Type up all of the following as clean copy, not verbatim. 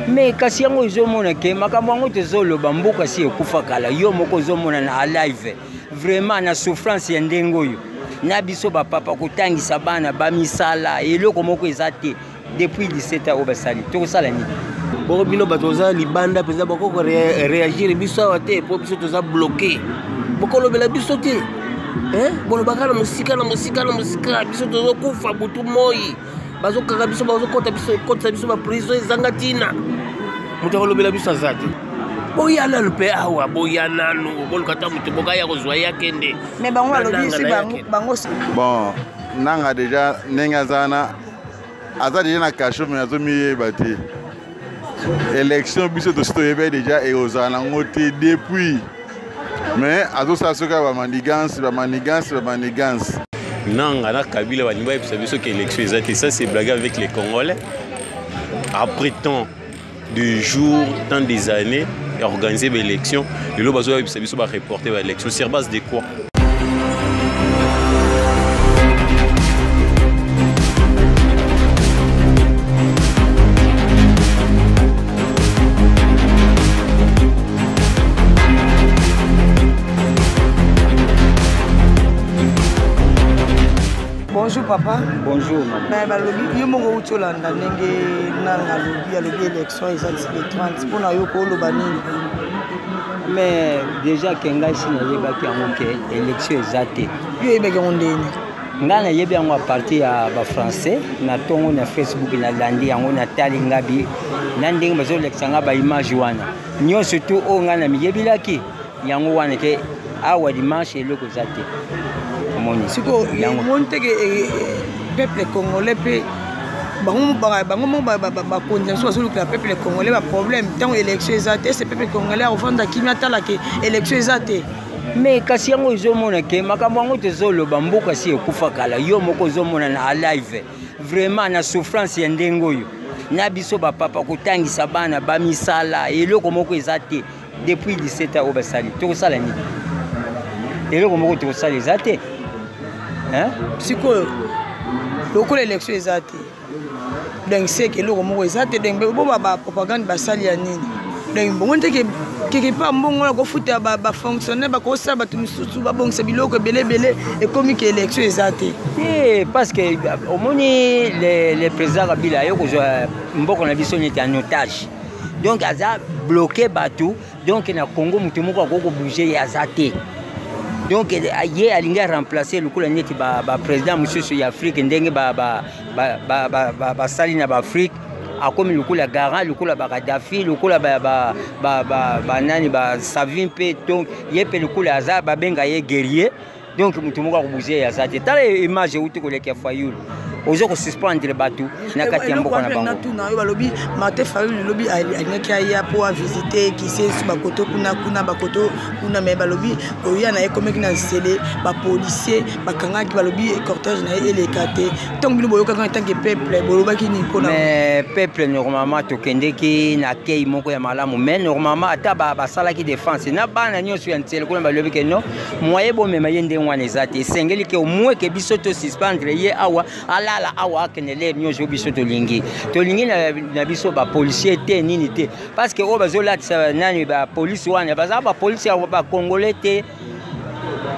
Mais kasi yango ezomona ke makambo yango tozoloba mboka si ekufa kala yo moko ozomona na live vraiment na souffrance ya ndenge oyo na biso bapapa kotangisa bana bamisala eloko moko eza te depuis 17 ans obasali tokosala nini boko bino bato oza libanda mpenza bakoko réagir biso awa te mpo biso toza bloqué bokolobela biso te bolobaka na mosika biso tozokufa butu moi bazokanga biso bazokotisa biso baprison ezanga ntina moto akolobela biso aza te boya nanu mpe awa boya nanu boluka ta moto bokaya kozwa ye akende me bango balobi isi bango bon nanga deja ndenge aza deja na kasho me azomiyeba te élection biso tosi toyebi deja ekozala nango te depuis mais azosala soki bamanigance Nanga na Kabila Waniba et biso que l'élection exacte ça c'est blagué avec les Congolais après tant de jours tant des années et organiser l'élection le bazo et biso ba reporter l'élection sur base de quoi Bonjour papa. Bonjour maman. Mais balobi yo mongo utolanda ndenge nanga lobi élection exacte le 30 pour na yo ko loba nini. Mais déjà kenga si na yebaki yango ke élection exacte. Yo yebaki yango ndeni. Nga na yebi yango a partir ya ba français na tongo na Facebook na landi yango na tali ngabi na ndenge bazo lekisanga ba image wana. Nyo surtout o nga na miyebilaki yango wana ke awa dimanche eloko exacte. Siko monte que peuple congolais pe bango ba condition sur le peuple congolais ba problème tant élection exacte c'est peuple congolais au fond d'akimia tala que élection exacte mais kasi yango ezomona ke makambo yango tozoloba mboka si ekufa kala yo moko ozomona na live vraiment na souffrance ya ndenge oyo na biso bapapa kotangisa bana bamisala eloko moko eza te depuis 17 ans obasali tokosala nini eloko moko tokosala eza te sikoyo lokola élection eza te donc c'est que eloko moko eza te donc bo bapropagande basali ya nini donc bongo nte quelque part mbongo na kofuta bafonctionnaire bakosala bato misusu babongisa biloko ebelebele ekomi ke élection eza te parce que omoni le président Kabila ayo kozwa mboka na biso neti en otage donc aza bloqué bato donc na Congo moto moko akokobouge ye aza te donc ye alingi remplacer lokola neti ba président mosusu ya Afrique ndenge basali na ba Afrique akomi lokola garant lokola ba Gaddafi lokola ba nani ba Savin pe donc ye pe lokola aza babenga ye guerrier donc moto moko akobouger ya zate tala image uti koleka Fayulu ozo ko suspendre bato na kati ya mboka na bango na yo balobi Martin Fayulu lobi alingaki aya pour visiter qui c'est sur bakoto kuna bakoto kuna mais balobi oya na ekomeki na sele ba policier bakangaki balobi cortège na elekate tant bino boyoka quand tant que peuple bolobaki ni pona mais peuple normalement to kendeki na kei moko ya malamu mais normalement ata ba salaki défense na bana nyonso ya ntele kuna balobi ke non moyen bo mema yende wana ezate sengeli ke au moins ke biso to suspendre ye awa ala awa kenele nyozo biso tolingi na biso ba policier te nini te parce que o bazolatisa nani ba police wana baza ba police ba congolais te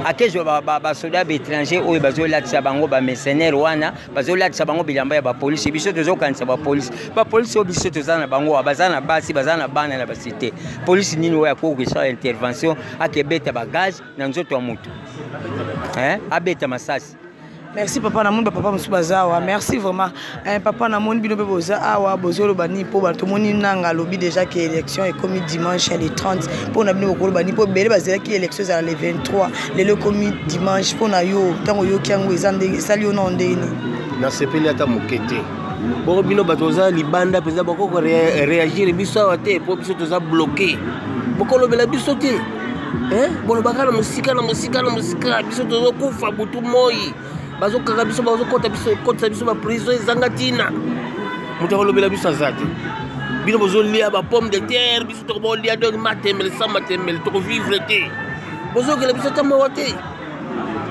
akejo ba soldats étrangers o bazolatisa bango ba mercenaires wana bazolatisa bango bilamba ya ba police biso tozokanisa ba police o biso tozana bango bazana basi bazana bana na basité police nini oya ko kisa intervention akebeta ba gaz na nzoto ya mutu abeta masasi. Merci papa namoni papa musubazawa merci vraiment papa namoni bino boza awa bozolo bani po bato moni nanga lobi déjà que élection est commis dimanche le 30 pour na bino ko bani po bele bazela ki élection za le 23 le commis dimanche pour na yo tango yo kiango ezande sali yo na ndeni na sepeli ata mokete boko bino bato oza libanda mpenza bakoko réagir biso awa te po biso toza bloqué bokolobela biso te bolobaka na mosika biso tozokufa butu moi bazokanga biso bazokotisa biso baprison ezanga ntina moto akolobela biso aza te bino bozolia bapomme de terre biso tokobolia donc matemele sa matemele tokovivre te bozokela biso ta mawa te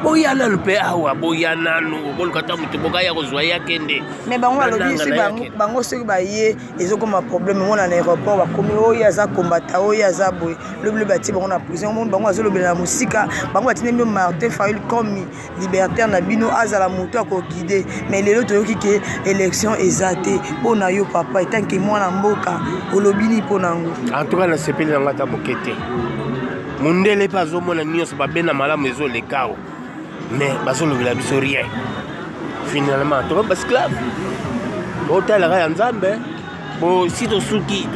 boya nanu mpe awa boya nanu boluka ta moto bokaya kozwa ye akende mais bango balobi soki bango soki baye ezokoma problème mona na aéroport bakomi oyo aza kombata oyo aza boye lobi batie bango na prison omonde bango azolobela na mosika bango batindi bino Martin Fayulu comme libertaire na bino azala moto akoguide mais lelo toyoki ke élection eza te mpona yo papa etanke mwana mboka olobi ni mpo nango en tout cas na sepeli na ngata moke te mondele mpe azomona nyonso babena malamu ezolekao mais bazolobela biso rien finalement toka basclave otalaka ya nzambe bo si tosuki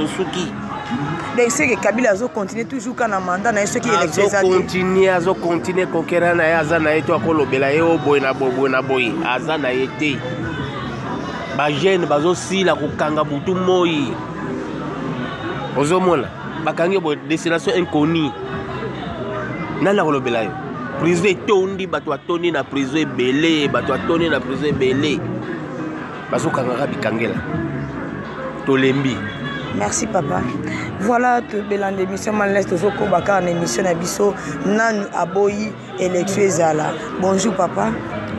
donc c'est que Kabila azocontinue toujours quand na mandat na ye soki élection eza te azocontinue kokera na ye aza na ye to akolobela ye oboye na boye aza na ye te bagene bazosila kokanga butu moi ozomona bakangi boye destination inconnue nani akolobela yo prison etondi bato atondi na prison ebele bazokangaka bikangela tolembi. Merci papa. Voilà tout belan d'émission malès tozoko baka na émission na biso nanu aboyi élection ezala. Bonjour papa.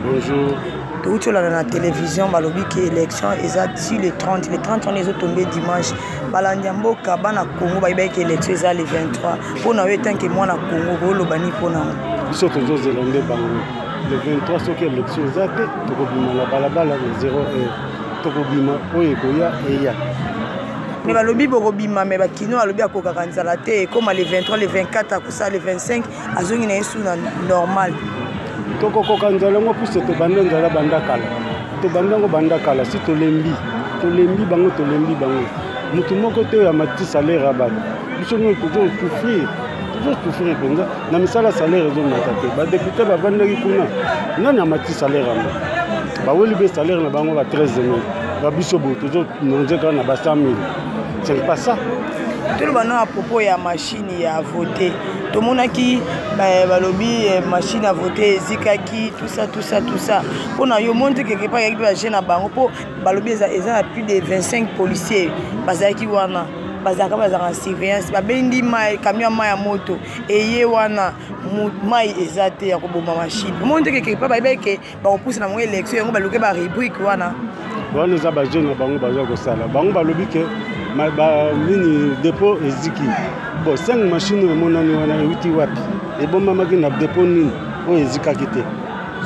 Bonjour. Tout la na télévision balobi que élection eza sur le 30 on est tombé dimanche balandiambo kabana Congo ba que élection eza le 23 pour na tant que moi na Congo bolo bani pour na biso tozo zelande bango le 23 soki élection eza te tokobima na balabala na 0 tokobima oyo koya eya mais balobi bokobima mais bakino alobi akokaka nzala te comme le 23 le 24 akosa le 25 azongi na yesu na normal tokokoka nzala ngo puisque tobanda nzala banda kala tobanda ngo banda kala si tolembi bango mutu moko te ya mati salaire ya bato biso ngo toujours souffrir penza na misala salaire ezomata te badepute bavandaki kuna nani ya mati salaire yango baweli be salaire na bango ba 13 000 babiso bo toujours nonzeka na ba 100 000 c'est pas ça. Tout le monde à propos ya machine ya voter tout le monde qui balobi machine à voter zikaki tout ça pour na yo monte quelque part ya ba jeune na bango po balobi eza na plus de 25 policiers bazaki wana bazaka en surveillance babendi mai camion mai ya moto eye wana mai ezate ya koboma machine monte quelque part ba ke ba opousse na mo élection yango baluke ba rubrique wana wana za ba jeune na bango baza ko sala bango balobi ke nini dépôt eziki bon 5 machines monani wana euti wapi ebomamaki na dépôt nini oyo ezikaki te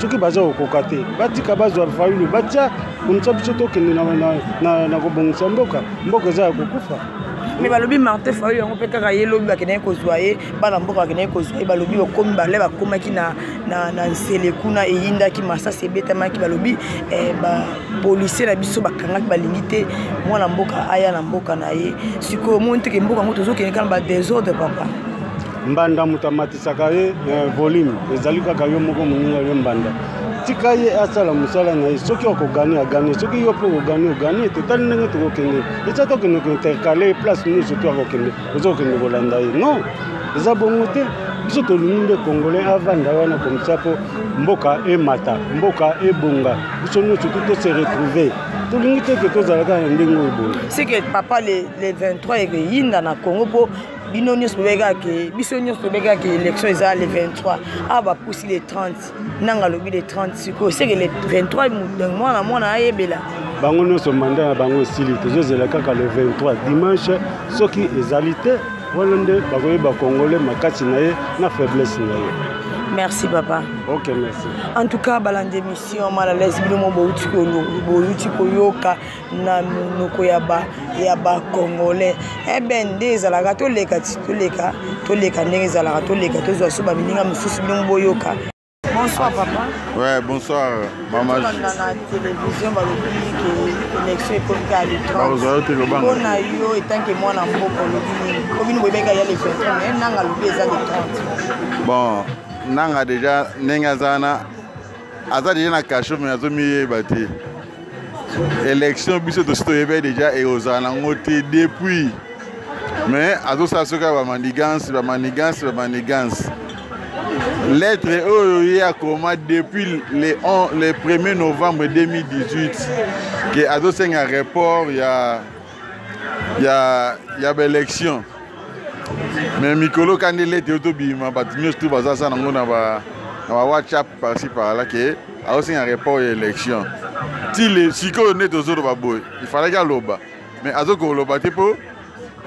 soki baza kokoka te batika bazwa Fayulu batia komisa biso tokende na kobongisa mboka eza ya kokufa mais balobi Martin Fayulu yango mpe kaka ye lobi bakendaki kozwa ye bana mboka bakendaki kozwa ye balobi bakomi bale bakomaki na nsele kuna eyindaki masasi ebetamaki balobi bapolisier na biso bakangaki balingi te mwana mboka aya na mboka na ye sikoyo omoni teke mboka yango tozokende kana badésordre papa mbanda moto amatisaka ye volume ezali kaka yo moko moninga yo mbanda tika ye asala mosala na ye soki okogani agani soki yo mpe ogani totali ndenge tokokende eza tokende kointercale place nyonso to akokende ozokende kolanda ye non eza bongo te biso tolingi nde congolais avanda wana komisa mpo mboka emata mboka ebonga biso nyonso tose retrouve tolingi te ke tozalaka na ndenge oyo boye c'est que papa le 23 ekeyinda na Congo mpo bino nyonso tobekaki élection eza le 23 a bapusi le 30 nanga lobi le 30 sikoyo seke le 23 mwana ayebela bango nyonso manda na bango esili tozozela kaka le 23 dimanche soki ezali te wana nde bakoyeba congolais makasi na ye na faiblesse na ye. Merci papa. Ok, merci. En tout cas, balande émission malalaise bino bouti koyoka na noko ya ba congolais. Eh ben des alaka to leka ndenge zalaka to leka to zo suba bininga mususu bino boyoka. Bonsoir papa. Ouais, bonsoir maman. On a la télévision balobi que élection est à l'étranger. On a eu tant que moi na mboko lobi. Combien vous beka ya les 20 mais nanga lobi eza les 30. Bon, nanga déjà nenga zana aza déjà na kasho mais azo miyeba te. Élection biso to stoyebe déjà et ozana ngote depuis. Mais azo sasoka ba manigance. Lettre a commencé depuis le 1er novembre 2018 que ado senga report il y a l'élection. Mais Mikolo quand il était autobima batimios tout baza ça ngona na ba WhatsApp par-ci par-là que a aussi un report élection. Si les siko ne tozo ba boy, il fallait que loba. Mais azoko loba tipo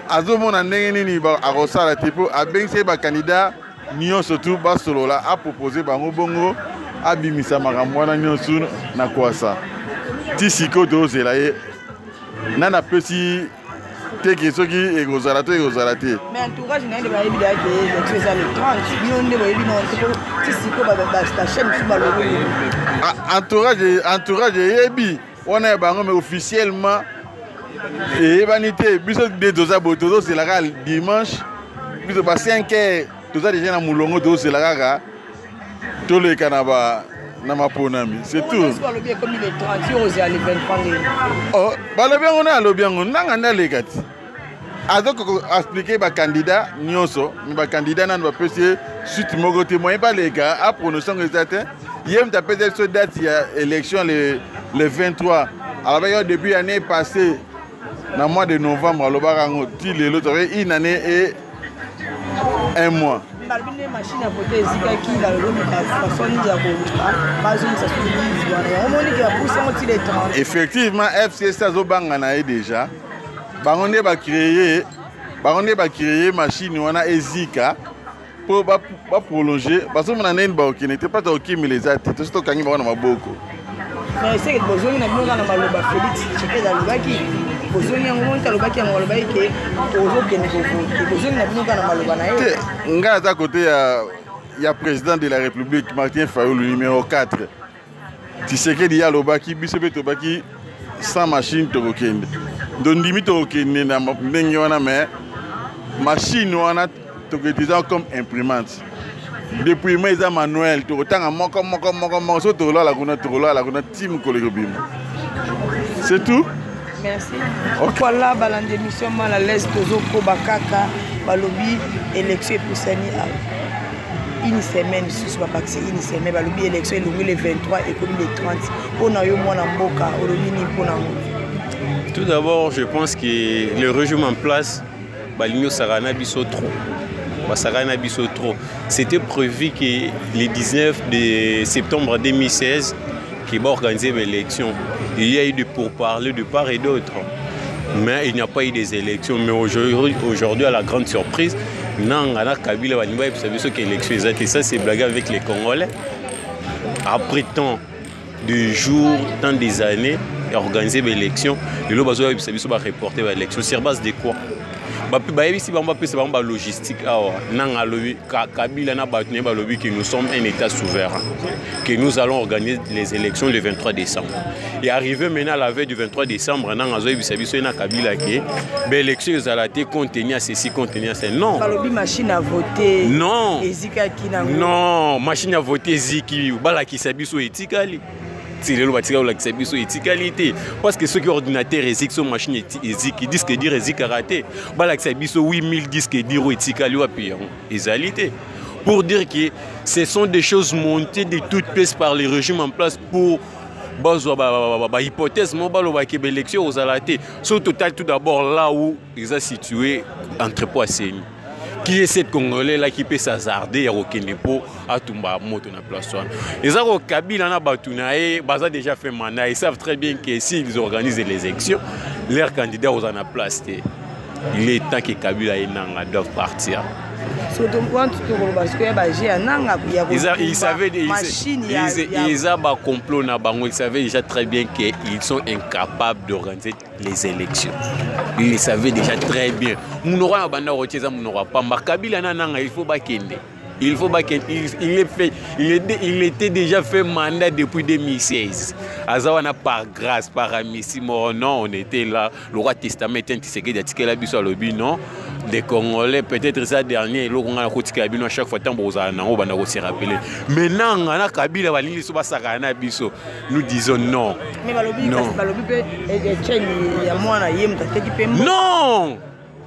azo mona ndenge nini ba arosala tipo abengse ba candidat nyo surtout ba solo là a proposer bango bongo abimisa makambo na nyonso na kwasa. Ti siko tozo la ye nana pesi teke soki ekozala te ekozala te. Mais entourage na inde ba yebi da ke c'est ça le 30 bino nde ba yebi non ti siko ba chaîne sur ba logo. Entourage yebi on a bango mais officiellement et vanité biso de doza botozo c'est la dimanche biso ba 5h doza déjà na mulongo dozo c'est la kaka to le kanaba na maponami c'est tout. Est-ce que le comme il est 30 euros et les 23 000. Oh ba le bien on a le bien on nanga le kati azoko expliquer ba candidat nyonso mais ba candidat nan ba pesi suite moko témoin pas les gars à prononcer exact yem ta peut-être ce date il y a élection le 23 alors depuis l'année passée dans le mois de novembre à l'Obarango l'autre une année et un mois. Machine à voter qui la effectivement FCS Azobanga déjà bangonde ba créer machine wana ezika pour prolonger parce que mon année ba n'était pas OK mais les athées tout ce que kangi ba na maboko. Mais c'est que besoin na bino na maloba Félix Tshisekedi alobaki besoin yango monta alobaki yango alobaki ke tozo kene ko besoin na bino na maloba na ye nga za côté ya président de la République Martin Fayulu numéro 4 Tshisekedi alobaki biso be tobaki sans machine to kokende ndondimi to kokende na ndenge wana mais machine wana to utilisant comme imprimante. Depuis moi, ils ont manuel. Tout le temps, c'est tout. Merci. Voilà, l'émission à l'Est, Tozoko, Bakaka, Balobi, élection pour Sani. Une semaine, une semaine, Balobi, élection, le 23 et comme le 30. Pour tout d'abord, je pense que le régime en place, Baligno Sarana Bisso trop. C'était prévu que le 19 de septembre 2016, qu'il va organiser l'élection. Il y a eu des pourparlers de part et d'autre. Mais il n'y a pas eu des élections. Mais aujourd'hui, à la grande surprise, Nangana Kabila va nous dire que l'élection est exacte. Et ça, c'est blague avec les Congolais. Après tant de jours, tant des années, organiser l'élection, le Lobazo va reporter l'élection. Sur base de quoi? C'est une logistique. Que nous sommes un État souverain, que nous allons organiser les élections le 23 décembre. Et arrivé maintenant la veille du 23 décembre, nous avons l'élection contenir ceci, contenir ceci. Non. Machine à voter. Non. Non, machine à voter Ziki. Parce que ceux qui ont ordinateur éthique sont machines éthiques qui disent que dire éthique a raté. Balak Sabiso 8000 disent que dire éthique à l'égalité. Pour dire que ce sont des choses montées de toutes pièces par les régimes en place pour hypothèse que l'élection aux alatés. Au total, tout d'abord là où ils ont situé entrepôt à Séni. Qui est cette Congolais là qui peut s'hasarder à Okenepo à Tumba Moto na place. Les gens Kabila na Batunae, Baza déjà fait mandat, ils savent très bien que s'ils organisent les élections, leurs candidats aux en place. Il est temps que Kabila et Nanga doivent partir. Ils savaient déjà très bien qu'ils sont incapables d'organiser les élections. Ils le savaient déjà très bien. Il était déjà fait mandat depuis 2016. Azawana par grâce, par amitié, non, on était là. Le roi testament était Tshisekedi a la biso lobi non. Des Congolais, peut-être ça dernier, à chaque fois, maintenant, nous disons non. Non,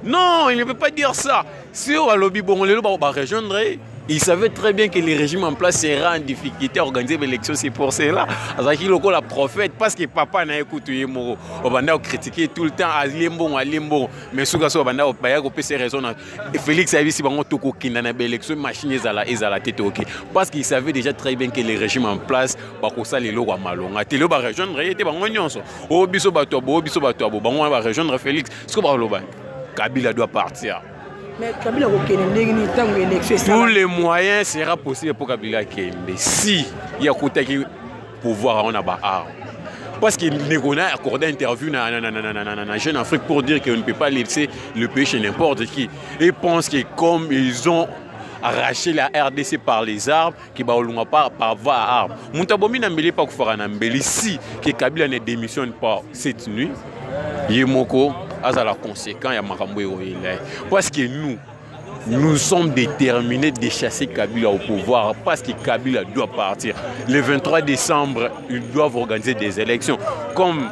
non, il ne peut pas dire ça. Si on a lobby, bon, on va rejoindre. il savait très bien que le régime en place sera en difficulté à organiser l'élection. C'est pour cela. Il est la prophète, parce que papa n'a écouté Moro. On va critiquer tout le temps à Limbo. Mais ce gars, on va ces raisons. Félix a vu si on a une élection, machine est à la tête. Parce qu'il savait déjà très bien que le régime en place, ça les lois malonga. Télé va rejoindre, il était au biso va rejoindre Félix. Ce que Kabila doit partir. Mais Kabila tous les moyens sera possible pour Kabila Kende. Si il y a côté qui pouvoir on a pas arme. Parce qu'il a accordé une interview à Jeune Afrique pour dire qu'on ne peut pas laisser le pays chez n'importe qui. Ils pensent que comme ils ont arraché la RDC par les armes, qui ne pas par voie à armes. Moutabomi n'a pas faire un embelli. Si Kabila ne démissionne pas cette nuit, Yemoko a la conséquence à Makambo. Parce que nous sommes déterminés de chasser Kabila au pouvoir parce que Kabila doit partir. Le 23 décembre, ils doivent organiser des élections. Comme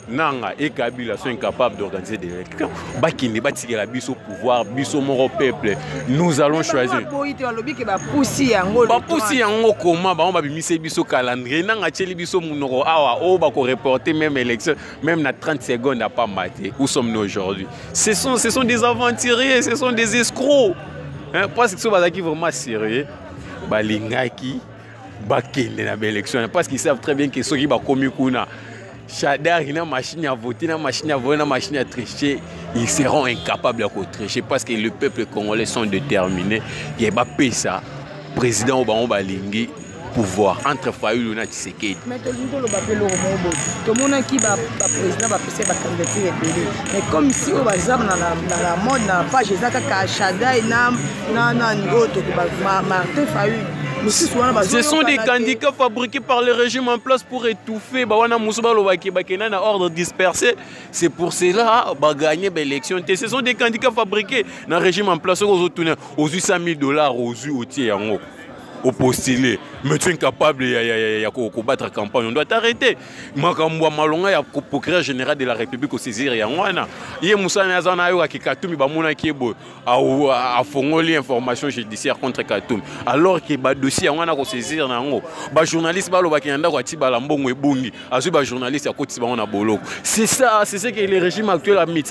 Nanga et Kabila sont incapables d'organiser des élections, Bakini Batiki la biso pouvoir, biso moro peuple, nous allons choisir. Poussi yango comment ba on va bimise biso calendrier nanga tcheli biso munoko awa o ba ko reporter même élection même na 30 secondes à pas mater. Où sommes-nous aujourd'hui? Ce sont des aventuriers, ce sont des escrocs. Hein, parce que ce bazaki vraiment sérieux, balingaki bakende na élection parce qu'ils savent très bien que ceux qui ba komi kuna Chadar, il a une machine à voter, une machine à voter, une machine à tricher. Ils seront incapables de tricher parce que le peuple congolais sont déterminés. Il y a pas ça. Président Obama Lingui, pouvoir entre Fayulu et Tshisekedi. Mais tout le monde qui va président va passer la candidature. Mais comme si on va dans la mode, dans la page, Chadar, Martin Fayulu. Ce sont des candidats fabriqués par le régime en place pour étouffer. Ordre dispersé. C'est pour cela qu'ils gagner l'élection. Ce sont des candidats fabriqués dans le régime en place. Aux $800 000 aux tiers. Au postulé, mais tu es incapable de combattre la campagne, on doit t'arrêter. Makambo Malonga, il y a le procureur général de la République au saisir. Il y a Moussa Nazana qui Katoum, a fourni l'information judiciaire contre Katoum. Alors que le dossier a saisir, les journalistes qui ont journaliste c'est ça, c'est ce que le régime actuel a mis.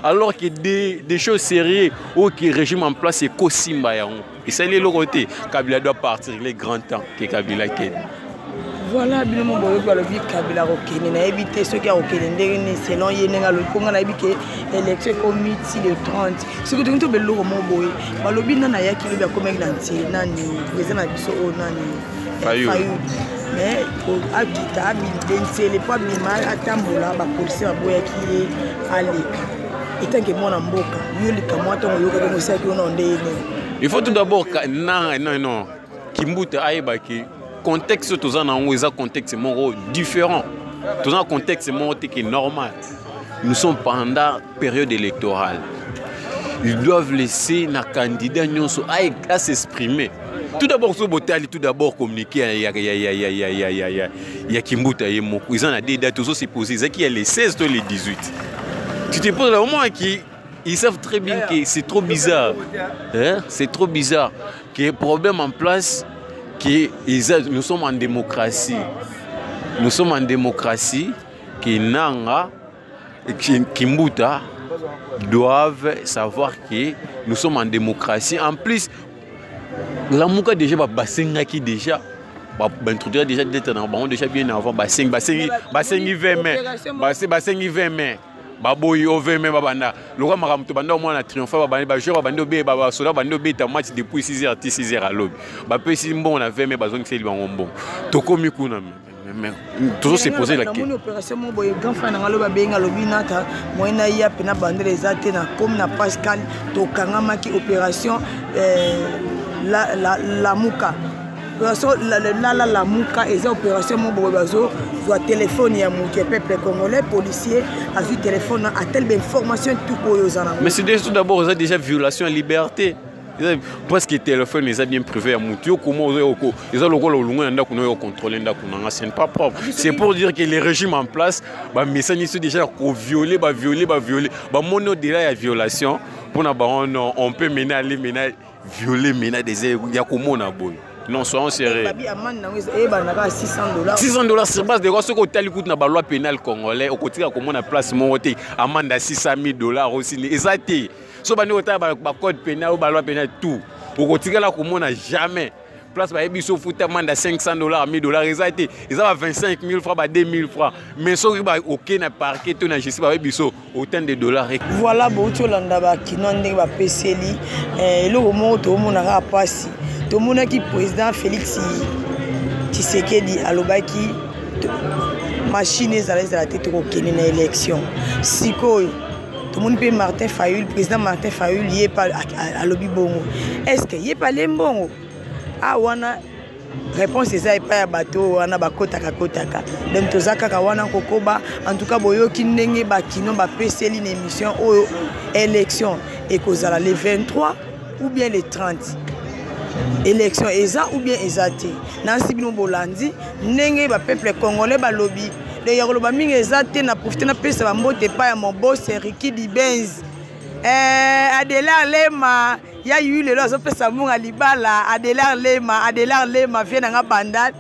Alors que des choses sérieuses, le régime en place est Kosimba. Et c'est le côté. Kabila doit partir, il est grand temps que Kabila quitte. Voilà, bien mon boy, Kabila Rokene, n'a évité ceux qui ont Rokene, selon Yenga, le Congo n'a évité l'élection comité le 30. Ce que tu as dit, mon boy, Balobi n'a ya qui lui a commis l'anti, nani, président Abisso, nani, Fayou. Mais pour Abita, c'est les pas mal à Tambola, la police a boya qui est à l'école. Et tant que mon amboka, Yuli Kamoto, Yoga, nous savons qu'on a des. Il faut tout d'abord non Kimbuta aibaki contexte tous en un contexte différent. Tous un contexte qui est normal. Nous sommes pendant période électorale. Ils doivent laisser nos candidats à s'exprimer. Tout d'abord tout d'abord communiquer il y a Kimbuta et Moko. Ils ont des dates tous se poser qui est les 16 et les 18. Tu te poses là au moins qui ils savent très bien que c'est trop bizarre. Hein? C'est trop bizarre. Qu'il y ait un problème en place, que nous sommes en démocratie. Nous sommes en démocratie, que Nanga et Kimbuta doivent savoir que nous sommes en démocratie. En plus, la Mouka déjà va Basengaki déjà. Introduire déjà d'être déjà bien avant. Basengi 20 mai. Baboyi ove même babanda loka makamto banda au moins na triomphe babanda ba joueur babanda be baba sola banda be ta match depuis 6h 6h à l'aube ba pe si bon na 20 mai bazong c'est libango bon to komi kuna mais toujours se poser la question opération mo boye grand frère ngalo ba benga lobi nata moina ya pena bande les até na comme na Pascal to kangama ki opération la Mouka la Mouka et opération mon bobazo soit téléphone ya mouké peuple congolais policier a vu téléphone a telle information tout koyozana. Mais c'est d'abord ça déjà violation à liberté. Parce que le téléphone les a bien privé à Moutio, comment ils ont le contrôler, c'est pas propre. C'est pour dire que les régimes en place, mais ça déjà violé, mon au-delà de la violation, Pour na baron non, on peut mener aller mener violer mener des ya komona boy. Non, soyons sérieux. $600 sur base de quoi ce que tu coûte na ba loi pénale congolais au côté comme on a place mon côté amende à $600,000 aussi exacté. So ba no ta ba code pénal ou ba loi pénale tout. Au côté là comme on a jamais place ba biso foot amende à $500 $1,000 exacté. Ils ont 25 000 francs ba 2 000 francs. Mais so ba OK na parquet to na justice ba biso autant de dollars. Voilà beaucoup landa ba kinonde ba peseli le moment to mo na pasi. Tout le monde qui président Félix Tshisekedi alobaki machine ezalaki la tête ko kene na élection. Siko tout le monde peut Martin Fayulu, président Martin Fayulu yé pas alobi bongo. Est-ce que yé pas lembongo? Ah wana réponse eza pas ya bato wana bakota kakotaka. Donc tozaka ka wana kokoba en tout cas boyoki ndenge ba kino ba peseli na émission oyo élection et kozala le 23 ou bien le 30. Élection eza ou bien ezate nansi bino bolandi ndenge ba peuple congolais ba lobby le yolo ba mingi ezate na profiter na pesa ba mbote pa ya mon boss Ricky Dibenz Adela Lema ya yule lo zo pesa munga libala Adela Lema vient na banda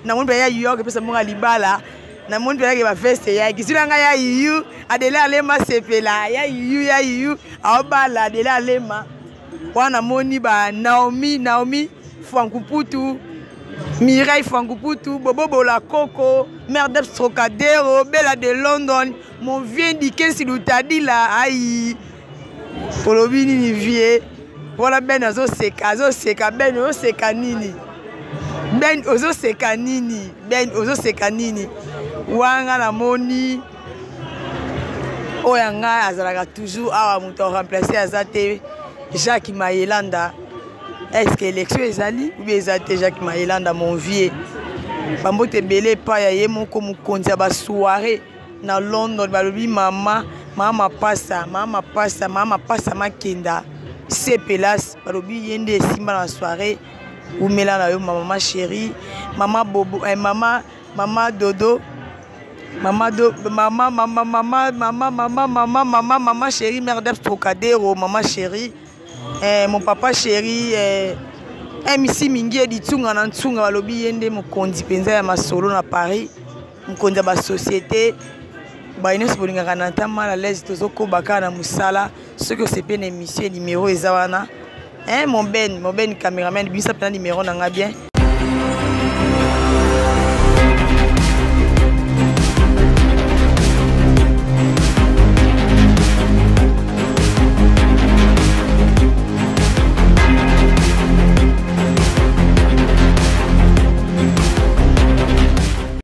na mundu ya yo ke pesa munga libala na mundu ya ke ba feste ya kisilanga ya yu Adela Lema sepela ya yu abala Adela Lema wana moni ba Naomi Frankuputu Mireille Frankuputu Bobo Bola Coco Mère Trocadéro Bella de London mon vieux Dikensi Lutadila aïe Polobini ni vie voilà ben azo seka ben ozo seka nini wanga na moni oyanga azalaka toujours awa muto remplacer azate Jacques Mayelanda. Est-ce que l'élection est allée ou bien est Jacques Mayelanda mon vieux? Bambote belé pa ya yemo comme konza ba soirée na London balobi mama passa makenda sepelas balobi yende simba na soirée ou melana yo maman chérie maman bobo maman dodo maman chérie mère d'Ep Trocadéro maman chérie mon papa chéri MC Mingi di tsunga na tsunga balobi yende mokonzi penza ya masolo na Paris mokonzi ba société ba ino sibolinga kana tama la l'aise tozoko baka na musala ce que c'est une émission numéro ezawana mon ben cameraman bisa pena numéro na nga bien